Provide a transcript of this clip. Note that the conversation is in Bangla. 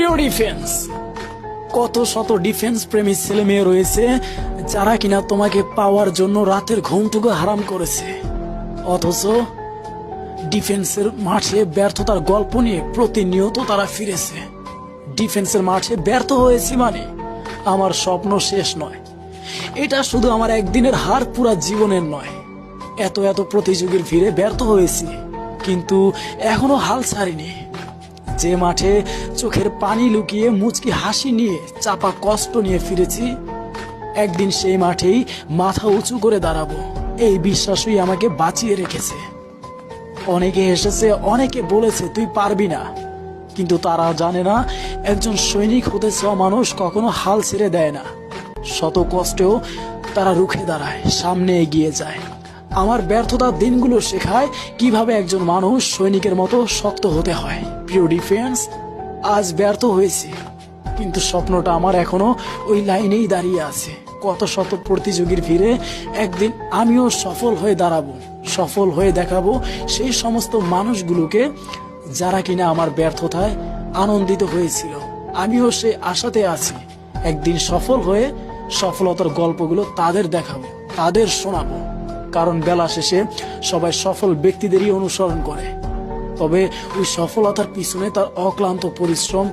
প্রিয় ডিফেন্স, কত শত ডিফেন্স প্রেমী ছেলে মেয়ে রয়েছে যারা কিনা তোমাকে পাওয়ার জন্য রাতের ঘুমটুকু হারাম করেছে, অথচ ডিফেন্সের মাঠে ব্যর্থতার গল্প নিয়ে প্রতিনিয়ত তারা ফিরেছে। ডিফেন্সের মাঠে ব্যর্থ হয়েছি মানে আমার স্বপ্ন শেষ নয়, এটা শুধু আমার একদিনের হার, পুরা জীবনের নয়। এত এত প্রতিযোগীর ভিড়ে ব্যর্থ হয়েছি, কিন্তু এখনো হাল ছাড়িনি। যে মাঠে চোখের পানি লুকিয়ে মুচকি হাসি নিয়ে চাপা কষ্ট নিয়ে ফিরেছি, একদিন সেই মাঠেই মাথা উঁচু করে দাঁড়াবো, এই বিশ্বাসই আমাকে বাঁচিয়ে রেখেছে। অনেকে এসেছে, অনেকে বলেছে তুই পারবি না, কিন্তু তারা জানে না একজন সৈনিক হতে চাওয়া মানুষ কখনো হাল ছেড়ে দেয় না। শত কষ্টেও তারা রুখে দাঁড়ায়, সামনে এগিয়ে যায়। আমার ব্যর্থতার দিনগুলো শেখায় কিভাবে একজন মানুষ সৈনিকের মতো শক্ত হতে হয়। প্রিয় ডিফেন্স, আজ ব্যর্থ হয়েছি, কিন্তু স্বপ্নটা আমার এখনো ওই লাইনেই দাঁড়িয়ে আছে। কত শত প্রতিযোগীর ভিড়ে একদিন আমিও সফল হয়ে দাঁড়াবো, সফল হয়ে দেখাবো সেই সমস্ত মানুষগুলোকে যারা কিনা আমার ব্যর্থতায় আনন্দিত হয়েছিল। আমিও সেই আশাতে আছি, একদিন সফল হয়ে সফলতার গল্পগুলো তাদের দেখাবো, তাদের শোনাবো। কারণ বেলা শেষে সবাই সফল ব্যক্তিদেরই অনুসরণ করে, তবে ওই সফলতার পিছনে তার অক্লান্ত পরিশ্রম